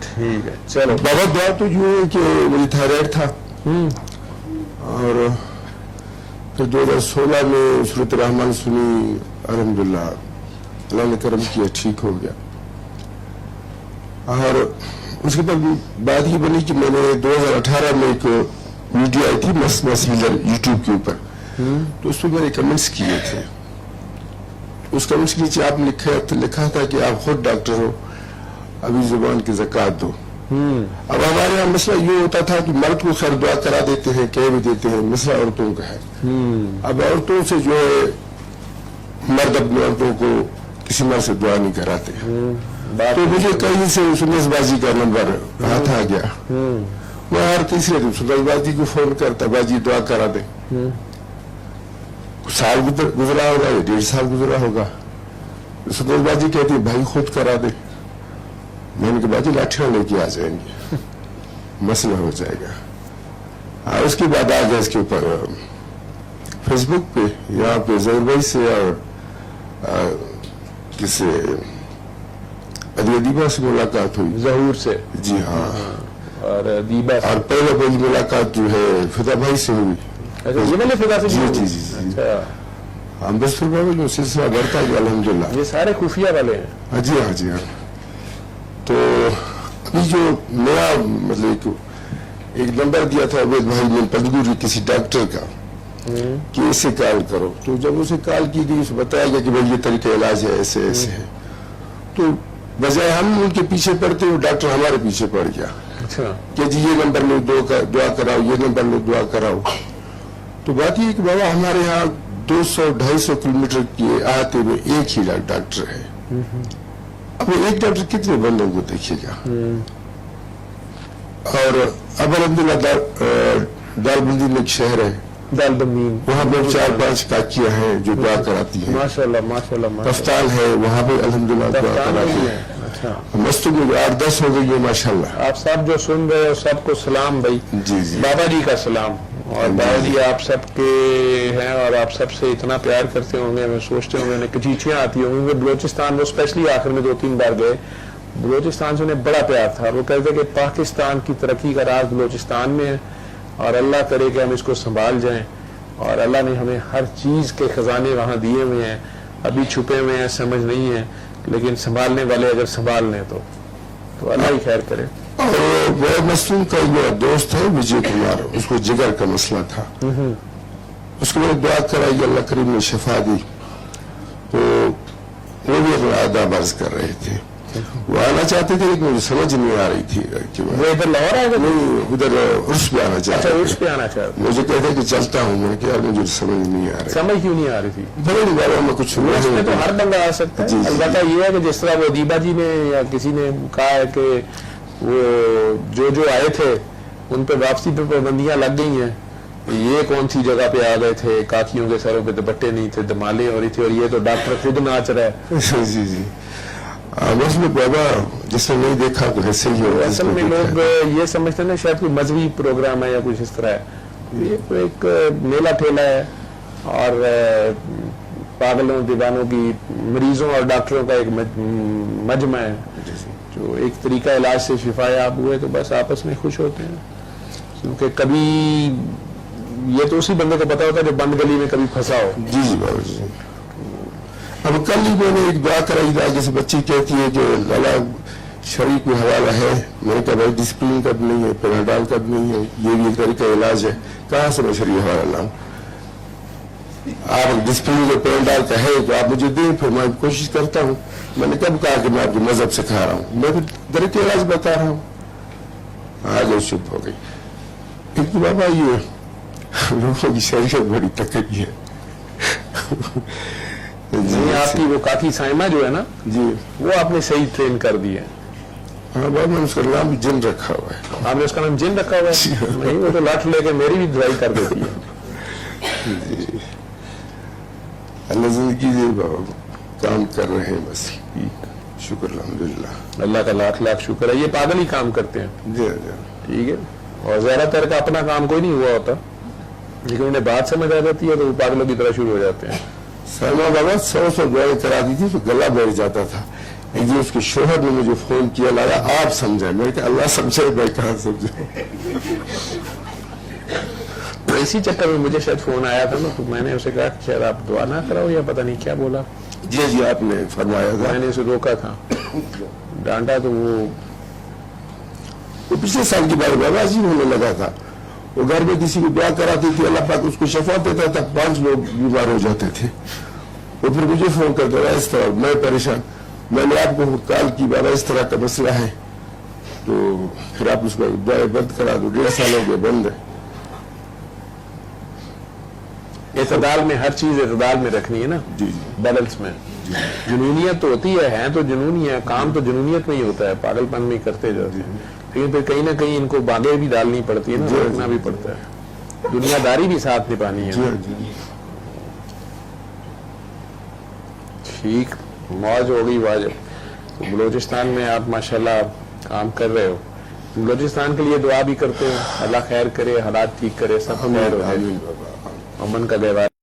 ٹھیک ہے چلو. بابا دعا تو جو ہے کہ مجھے تھائرائڈ تھا اور پھر 2016 میں صورت رحمان سنی, الحمدللہ اللہ نے کرم کیا, ٹھیک ہو گیا. اور اس کے بعد بات یہ بنی کہ میں نے 2018 میں ایک ویڈیو آئی تھی مس ہیلر یوٹیوب کے اوپر, تو اس پہ میں نے کمنٹس کیے تھے. اس کمنٹس کے نیچے آپ نے لکھا تھا کہ آپ خود ڈاکٹر ہو, ابھی زبان کی زکوٰۃ دو. اب ہمارے یہاں مسئلہ یہ ہوتا تھا کہ مرد کو خیر دعا کرا دیتے ہیں, کہہ بھی دیتے ہیں, مسئلہ عورتوں کا ہے. اب عورتوں سے جو ہے مرد اپنی عورتوں کو کسی مرد سے دعا نہیں کراتے. تو مجھے کہیں سے سنس بازی کا نمبر ہاتھ آ گیا. میں ہر تیسرے دن سنس بازی کو فون کرتا, باجی دعا کرا دے. سال گزرا ہوگا یا 1.5 سال گزرا ہوگا, سنس بازی کہتی بھائی خود کرا دے. میں نے کہا باجی لاٹھیاں لے کے آ جائیں گے, مسئلہ ہو جائے گا. اس کے بعد آ گیا اس کے اوپر فیس بک پہ, یہاں پہ ظہور بھائی سے اور کس ادیبہ سے ملاقات ہوئی. ظہور سے, جی ہاں, اور دیبا سے, اور پہلی ملاقات جو ہے فدا بھائی سے ہوئی. اچھا یہ والے فدا سے, جی جی جی جی, ہم بس جو سلسلہ بڑھتا ہے الحمدللہ. یہ سارے خفیہ والے ہیں. جی ہاں جی ہاں. تو ابھی جو نیا مطلب ایک نمبر دیا تھا عبید بھائی نے پنگور کسی ڈاکٹر کا کہ اسے کال کرو, تو جب اسے کال کی گئی اسے بتایا گیا کہ بھائی یہ طریقہ علاج ہے, ایسے ایسے ہے. تو بجائے ہم ان کے پیچھے پڑتے وہ ڈاکٹر ہمارے پیچھے پڑ گیا کہ جی یہ نمبر لو دعا کراؤ, یہ نمبر لو دعا کراؤ. تو بات یہ کہ بابا ہمارے یہاں 200-250 کلومیٹر کے آتے ہوئے ایک ہی ڈاکٹر ہے. اب ایک ڈاکٹر کتنے بندوں کو دیکھے گا. اور اب الحمدللہ دال بندی میں ایک شہر ہے, دال بندی, وہاں پہ 4-5 کاکیاں ہیں جو دعا کراتی ہیں. ماشاءاللہ ماشاءاللہ. پفتال ہے, وہاں پہ الحمدللہ دعا کراتی ہیں. مستوں میں 8-10 ہو گئی ہے ماشاءاللہ. آپ سب جو سن رہے ہو سب کو سلام بھائی. جی جی, بابا جی کا سلام. اور بابا جی آپ سب کے ہیں اور آپ سب سے اتنا پیار کرتے ہوں گے, ہمیں سوچتے ہوں گے, انہیں کچیچیاں آتی ہوں گے. بلوچستان وہ اسپیشلی آخر میں 2-3 بار گئے, بلوچستان سے انہیں بڑا پیار تھا. وہ کہتے کہ پاکستان کی ترقی کا راز بلوچستان میں ہے, اور اللہ کرے کہ ہم اس کو سنبھال جائیں. اور اللہ نے ہمیں ہر چیز کے خزانے وہاں دیے ہوئے ہیں, ابھی چھپے ہوئے ہیں, سمجھ نہیں ہے, لیکن سنبھالنے والے اگر سنبھال لیں تو اللہ ہی خیر کرے. اور وہ مستوں کا میرا دوست ہے وجے کمار, اس کو جگر کا مسئلہ تھا. اس کو میں نے دعا کرائی, اللہ کریم نے شفا دی. تو وہ بھی اپنا آداب عرض کر رہے تھے. وہ آنا چاہتے تھے لیکن مجھے سمجھ نہیں آ رہی تھی کہ وہ ادھر لاہور آئے گا, نہیں ادھر عرس پہ آنا چاہتے عرس پہ آنا چاہتے. مجھے کہتے کہ چلتا ہوں, میں کہ مجھے سمجھ نہیں آ رہی. سمجھ کیوں نہیں آ رہی تھی؟ بڑے بارے میں کچھ اس میں تو ہر بندہ آ سکتا ہے. البتہ یہ ہے کہ جس طرح وہ دیبا جی نے یا کسی نے کہا ہے کہ وہ جو آئے تھے ان پہ واپسی پہ پابندیاں لگ گئی ہیں. یہ کون سی جگہ پہ آ گئے تھے, کاکیوں کے سروں پہ دوپٹے نہیں تھے, دمالیں ہو رہی تھی, اور یہ تو ڈاکٹر خود ناچ رہا ہے. جی جی, بس میں بابا جس نے نہیں دیکھا تو ایسے ہی ہو. اصل میں لوگ یہ سمجھتے ہیں شاید کوئی مذہبی پروگرام ہے یا کچھ اس طرح ہے. یہ ایک میلہ ٹھیلا ہے اور پاگلوں, دیوانوں کی, مریضوں اور ڈاکٹروں کا ایک مجمع ہے جو ایک طریقہ علاج سے شفا یاب ہوئے تو بس آپس میں خوش ہوتے ہیں. کیونکہ کبھی یہ تو اسی بندے کو پتا ہوتا ہے جو بند گلی میں کبھی پھنسا ہو. جی جی بابا جی. اب کل ہی میں نے ایک دعا کرائی تھا, جیسے بچی کہتی ہے کہ لالا شریک میں حوالہ ہے. میں نے کہا بھائی ڈسپلن کا بھی نہیں ہے, پیراڈال کا بھی نہیں ہے, یہ بھی ایک طریقہ علاج ہے, کہاں سے میں شریک حوالہ لاؤں. آپ ڈسپلن کا پیراڈال کا ہے تو آپ مجھے دیں, پھر میں کوشش کرتا ہوں. میں نے کب کہا کہ میں آپ کے مذہب سے کھا رہا ہوں, میں پھر طریقہ علاج بتا رہا ہوں. آج چپ ہو گئی. کیونکہ بابا یہ لوگوں کی شریعت بڑی تکڑی ہے. جی آپ کی وہ کافی سائمہ جو ہے نا, جی وہ آپ نے صحیح ٹرین کر دی ہے. ہاں بابا, میں اس کا نام جن رکھا ہوا ہے. آپ نے اس کا نام جن رکھا ہوا ہے؟ نہیں, وہ تو لاٹھ لے کے میری بھی دوائی کر دیتی ہے. جی اللہ زندگی دے بابا, کام کر رہے ہیں بس, شکر الحمدللہ. اللہ کا لاکھ لاکھ شکر ہے. یہ پاگل ہی کام کرتے ہیں. جی جی ٹھیک ہے, اور زیادہ تر کا اپنا کام کوئی نہیں ہوا ہوتا, لیکن انہیں بات سمجھ آ جاتی ہے تو وہ پاگلوں کی طرح شروع ہو جاتے ہیں. سلما بابا 100 دعائیں کرا دی تھی تو گلا بیٹھ جاتا تھا. ایک دن اس کے شوہر نے مجھے فون کیا لالا آپ سمجھائیں. میں کہا اللہ سمجھے میں کہاں سمجھے. اسی چکر میں مجھے شاید فون آیا تھا نا, تو میں نے اسے کہا کہ شاید آپ دعا نہ کراؤ یا پتہ نہیں کیا بولا. جی آپ نے فرمایا تھا. میں نے اسے روکا تھا, ڈانٹا تو وہ پچھلے سال کی بات بابا جی ہونے لگا تھا. وہ گھر میں کسی کو دعا کراتی تھی, اللہ پاک اس کو شفا دیتا تھا, 5 لوگ بیمار ہو جاتے تھے. وہ پھر مجھے فون کرتا رہا اس طرح, میں پریشان. میں نے آپ کو کال کی بابا اس طرح کا مسئلہ ہے, تو پھر آپ اس کو دعائیں بند کرا دو. 1.5 سال ہو گئے بند ہے. اعتدال میں ہر چیز اعتدال میں رکھنی ہے نا, جی بیلنس میں. جنونیت تو ہوتی ہے تو جنونی ہے, کام تو جنونیت میں ہی ہوتا ہے, پاگل پن میں ہی کرتے جاتے ہیں. لیکن پھر کہیں نہ کہیں ان کو باندھے بھی ڈالنی پڑتی ہے نا, رکھنا بھی پڑتا ہے, دنیا داری بھی ساتھ نبھانی ہے. ٹھیک, موج ہوگی واجب. بلوچستان میں آپ ماشاءاللہ کام کر رہے ہو, بلوچستان کے لیے دعا بھی کرتے ہیں, اللہ خیر کرے, حالات ٹھیک کرے, سب خیر ہو جائے, امن کا گہوارہ.